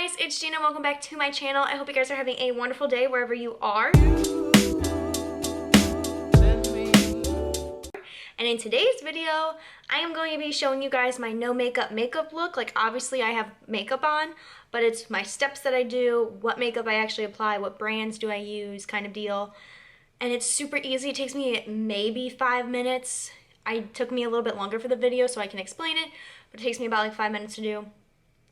guys, it's Gina. Welcome back to my channel. I hope you guys are having a wonderful day wherever you are. And in today's video, I am going to be showing you guys my no makeup look. Like, obviously I have makeup on, but it's my steps that I do, what makeup I actually apply, what brands do I use, kind of deal. And it's super easy. It takes me maybe 5 minutes. It took me a little bit longer for the video so I can explain it, but it takes me about like 5 minutes to do.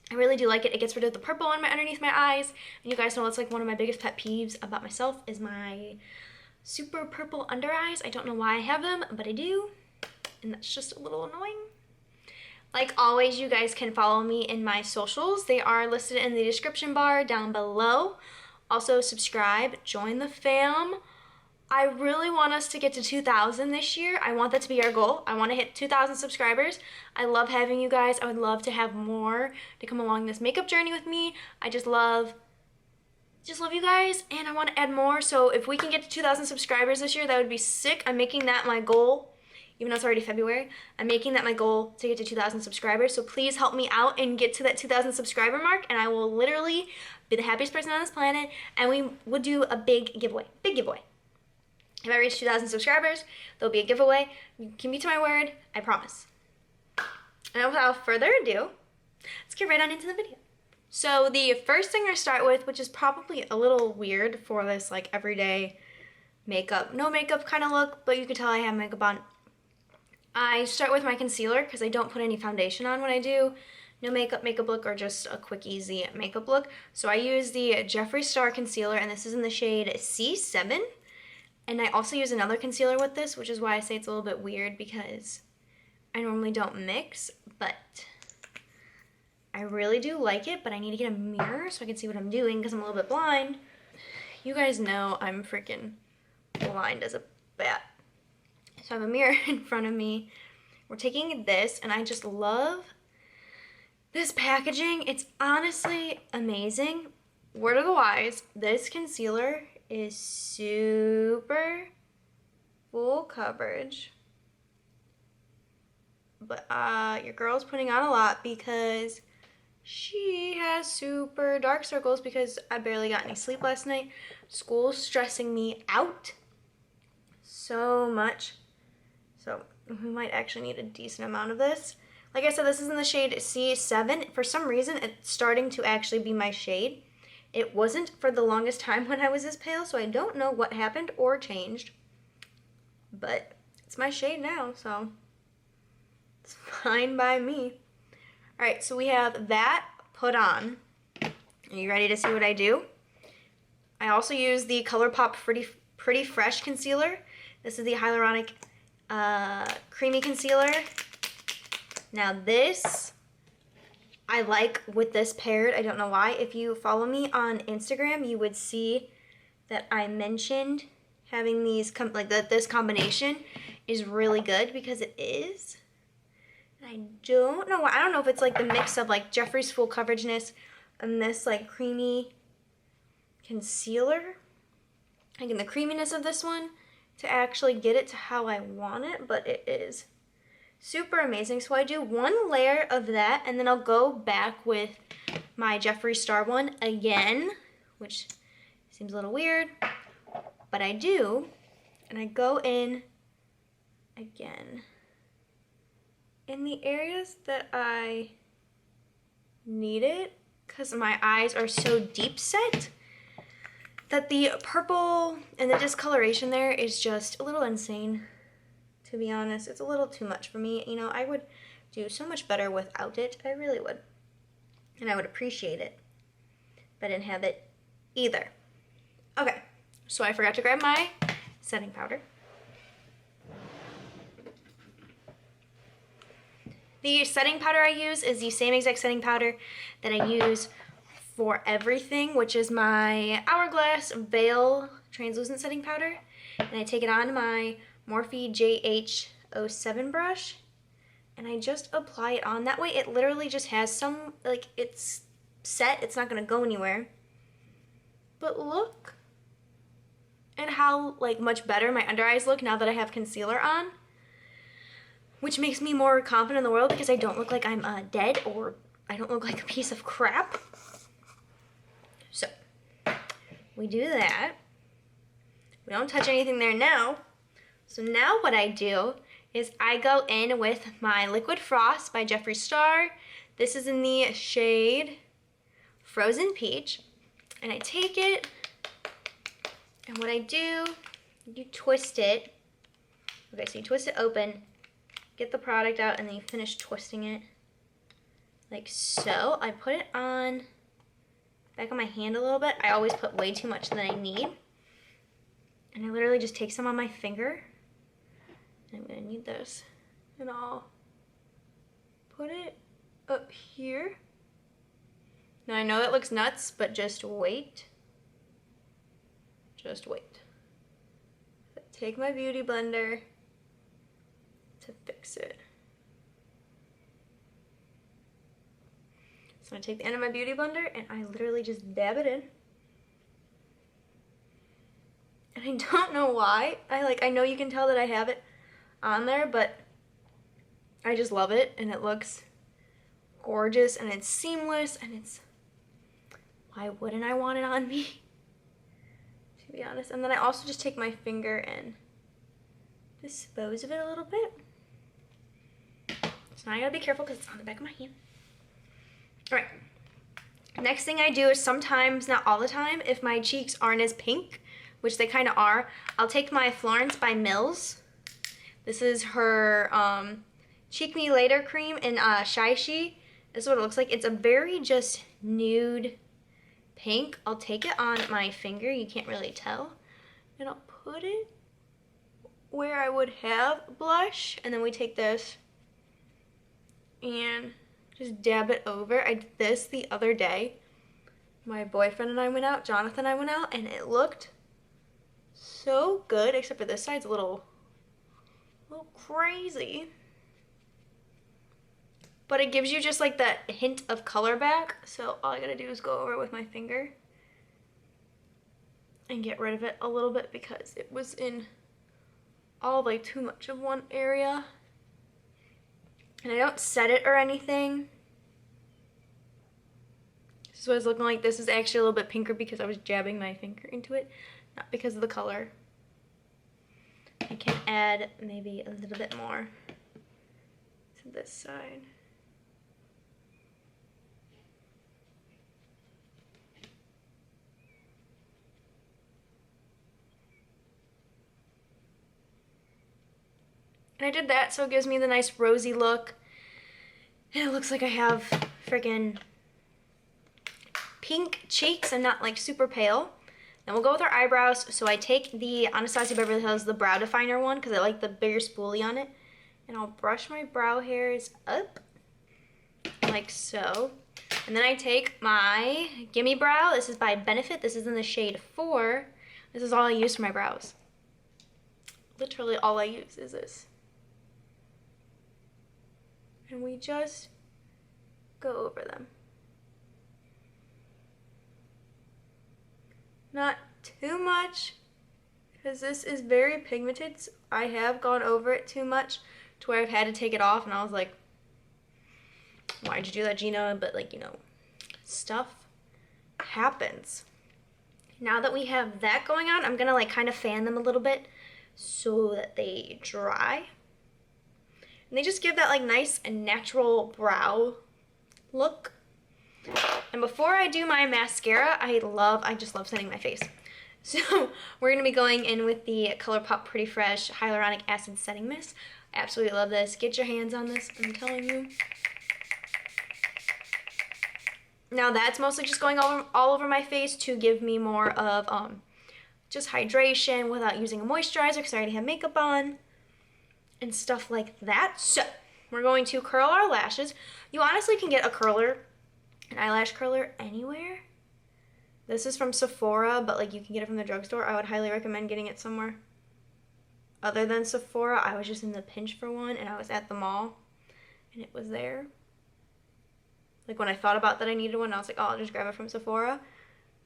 I really do like it. It gets rid of the purple underneath my eyes. And you guys know it's like one of my biggest pet peeves about myself is my super purple under eyes. I don't know why I have them, but I do. And that's just a little annoying. Like always, you guys can follow me in my socials. They are listed in the description bar down below. Also subscribe, join the fam. I really want us to get to 2,000 this year. I want that to be our goal. I want to hit 2,000 subscribers. I love having you guys. I would love to have more to come along this makeup journey with me. I just love you guys, and I want to add more. So if we can get to 2,000 subscribers this year, that would be sick. I'm making that my goal, even though it's already February. I'm making that my goal to get to 2,000 subscribers. So please help me out and get to that 2,000 subscriber mark, and I will literally be the happiest person on this planet, and we would do a big giveaway. Big giveaway. If I reach 2,000 subscribers, there'll be a giveaway. You can be to my word, I promise. And without further ado, let's get right on into the video. So the first thing I start with, which is probably a little weird for this like everyday makeup, no makeup kind of look, but you can tell I have makeup on. I start with my concealer because I don't put any foundation on when I do no makeup look or just a quick easy makeup look. So I use the Jeffree Star concealer, and this is in the shade C7. And I also use another concealer with this, which is why I say it's a little bit weird because I normally don't mix, but I really do like it, but I need to get a mirror so I can see what I'm doing because I'm a little bit blind. You guys know I'm freaking blind as a bat. So I have a mirror in front of me. We're taking this, and I just love this packaging. It's honestly amazing. Word of the wise, this concealer is super full coverage, but your girl's putting on a lot because she has super dark circles because I barely got any sleep last night. School's stressing me out so much, so we might actually need a decent amount of this. Like I said, this is in the shade C7. For some reason, it's starting to actually be my shade. It wasn't for the longest time when I was this pale, so I don't know what happened or changed. But it's my shade now, so it's fine by me. Alright, so we have that put on. Are you ready to see what I do? I also use the Colourpop Pretty Fresh Concealer. This is the Hyaluronic Creamy Concealer. Now this I like with this paired. I don't know why. If you follow me on Instagram, you would see that I mentioned having these, this combination is really good because it is. I don't know why. I don't know if it's like the mix of like Jeffree's full coverageness and this like creamy concealer. Like in the creaminess of this one to actually get it to how I want it, but it is super amazing. So I do one layer of that, and then I'll go back with my Jeffree Star one again, which seems a little weird, but I do, and I go in again in the areas that I need it, because my eyes are so deep set that the purple and the discoloration there is just a little insane. To be honest, it's a little too much for me. You know, I would do so much better without it. I really would. And I would appreciate it. But I didn't have it either. Okay, so I forgot to grab my setting powder. The setting powder I use is the same exact setting powder that I use for everything, which is my Hourglass Veil Translucent Setting Powder. And I take it on my Morphe JH07 brush, and I just apply it on. That way it literally just has some, like, it's set, it's not going to go anywhere. But look at how, like, much better my under eyes look now that I have concealer on, which makes me more confident in the world because I don't look like I'm dead, or I don't look like a piece of crap. we do that. We don't touch anything there now. So now what I do is I go in with my Liquid Frost by Jeffree Star. This is in the shade Frozen Peach. And I take it, and what I do, you twist it. Okay, so you twist it open, get the product out, and then you finish twisting it like so. I put it on back of my hand a little bit. I always put way too much than I need. And I literally just take some on my finger. And I'm gonna need this. And I'll put it up here. Now I know that looks nuts, but just wait. Just wait. Take my beauty blender to fix it. So I'm gonna take the end of my beauty blender and I literally just dab it in. And I don't know why. I know you can tell that I have it on there, but I just love it and it looks gorgeous and it's seamless and it's, why wouldn't I want it on me? To be honest. And then I also just take my finger and dispose of it a little bit. So now I gotta be careful because it's on the back of my hand. Alright. Next thing I do is sometimes, not all the time, if my cheeks aren't as pink, which they kind of are, I'll take my Florence by Mills. This is her Cheek Me Later cream in Shy She. This is what it looks like. It's a very just nude pink. I'll take it on my finger, you can't really tell, and I'll put it where I would have blush, and then we take this and just dab it over. I did this the other day. My boyfriend and I went out, Jonathan and I went out, and it looked so good, except for this side's a little crazy. But it gives you just like that hint of color back. So all I gotta do is go over it with my finger and get rid of it a little bit because it was in all like too much of one area. And I don't set it or anything. This is what it's looking like. This is actually a little bit pinker because I was jabbing my finger into it, not because of the color. I can add maybe a little bit more to this side. And I did that so it gives me the nice rosy look. And it looks like I have friggin' pink cheeks and not like super pale. Then we'll go with our eyebrows. So I take the Anastasia Beverly Hills, the brow definer one, because I like the bigger spoolie on it. And I'll brush my brow hairs up like so. And then I take my Gimme Brow. This is by Benefit. This is in the shade 4. This is all I use for my brows. Literally all I use is this. And we just go over them. Not too much, because this is very pigmented. So I have gone over it too much to where I've had to take it off, and I was like, why'd you do that, Gina? But like, you know, stuff happens. Now that we have that going on, I'm gonna like kind of fan them a little bit so that they dry. And they just give that like nice and natural brow look. And before I do my mascara, I just love setting my face. So we're gonna be going in with the Colourpop Pretty Fresh Hyaluronic Acid Setting Mist. I absolutely love this. Get your hands on this, I'm telling you. Now that's mostly just going all over my face to give me more of just hydration without using a moisturizer because I already have makeup on and stuff like that. So we're going to curl our lashes. You honestly can get a curler, an eyelash curler anywhere. This is from Sephora, but like you can get it from the drugstore. I would highly recommend getting it somewhere other than Sephora. I was just in the pinch for one and I was at the mall and it was there. Like when I thought about that I needed one, I was like, oh, I'll just grab it from Sephora.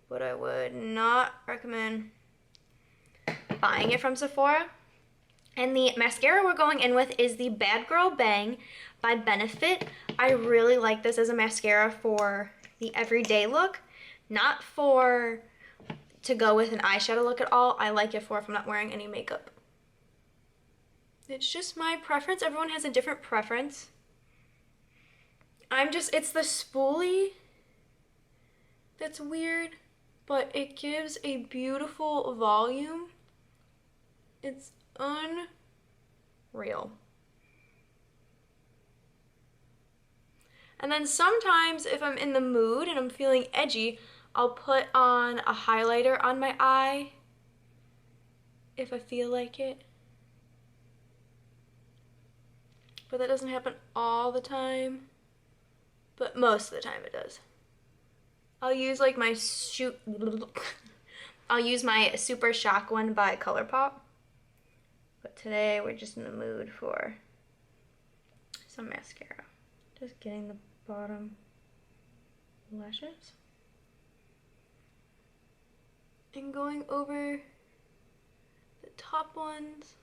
But I would not recommend buying it from Sephora. And the mascara we're going in with is the Badgirl Bang by Benefit. I really like this as a mascara for the everyday look, not for to go with an eyeshadow look at all. I like it for if I'm not wearing any makeup. It's just my preference. Everyone has a different preference. It's the spoolie that's weird, but it gives a beautiful volume. It's unreal. And then sometimes if I'm in the mood and I'm feeling edgy, I'll put on a highlighter on my eye if I feel like it. But that doesn't happen all the time. But most of the time it does. I'll use like my I'll use my Super Shock one by Colourpop. But today we're just in the mood for some mascara. Just getting the bottom lashes. And going over the top ones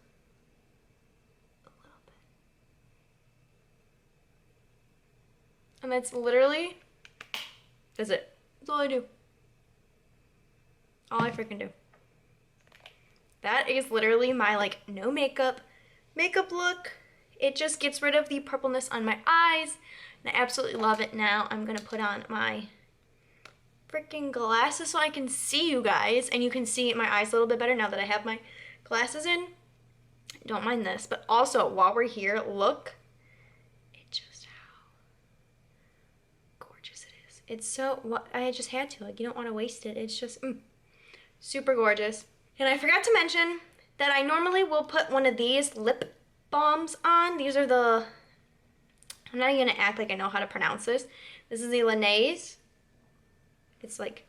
a little bit. And that's literally, that's it. That's all I do. All I freaking do. That is literally my like no makeup look. It just gets rid of the purpleness on my eyes. And I absolutely love it. Now I'm gonna put on my freaking glasses so I can see you guys. And you can see my eyes a little bit better now that I have my glasses in. Don't mind this. But also, while we're here, look at just how gorgeous it is. It's so, I just had to. Like, you don't want to waste it. It's just super gorgeous. And I forgot to mention that I normally will put one of these lip balms on. These are the, I'm not even gonna act like I know how to pronounce this. This is the Laneige. It's like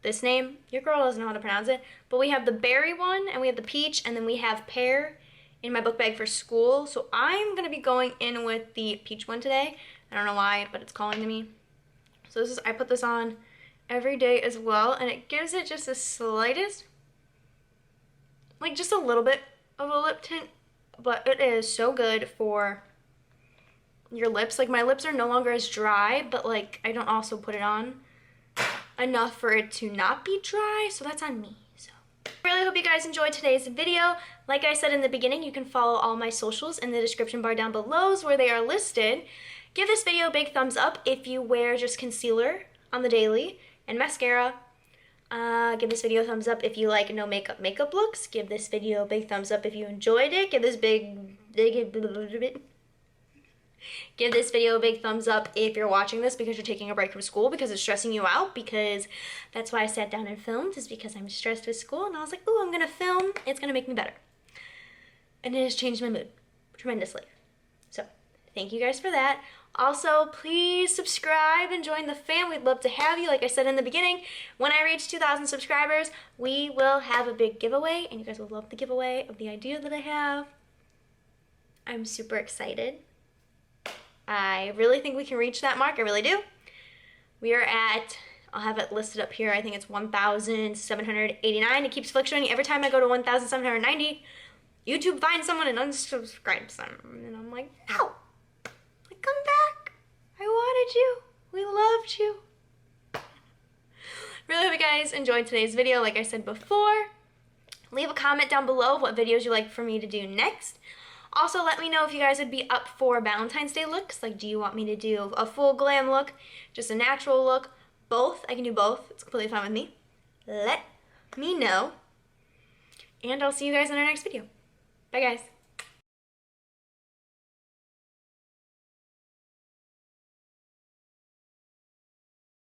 this name. Your girl doesn't know how to pronounce it. But we have the berry one and we have the peach and then we have pear in my book bag for school. So I'm gonna be going in with the peach one today. I don't know why, but it's calling to me. So this is, I put this on every day as well, and it gives it just the slightest, like just a little bit of a lip tint, but it is so good for your lips. Like my lips are no longer as dry, but like I don't also put it on enough for it to not be dry, so that's on me. So I really hope you guys enjoyed today's video. Like I said in the beginning, you can follow all my socials in the description bar down below where they are listed. Give this video a big thumbs up if you wear just concealer on the daily and mascara. Give this video a thumbs up if you like no makeup looks. Give this video a big thumbs up if you enjoyed it. Give this video a big thumbs up if you're watching this because you're taking a break from school because it's stressing you out, because that's why I sat down and filmed, is because I'm stressed with school and I was like, ooh, I'm gonna film. It's gonna make me better. And it has changed my mood tremendously. So thank you guys for that. Also, please subscribe and join the fam. We'd love to have you. Like I said in the beginning, when I reach 2,000 subscribers, we will have a big giveaway, and you guys will love the giveaway of the idea that I have. I'm super excited. I really think we can reach that mark. I really do. We are at, I'll have it listed up here, I think it's 1,789. It keeps fluctuating. Every time I go to 1,790, YouTube finds someone and unsubscribes them. And I'm like, no. Like, come back. I wanted you. We loved you. Really hope you guys enjoyed today's video. Like I said before, leave a comment down below what videos you'd like for me to do next. Also, let me know if you guys would be up for Valentine's Day looks. Like, do you want me to do a full glam look, just a natural look, both? I can do both. It's completely fine with me. Let me know. And I'll see you guys in our next video. Bye, guys.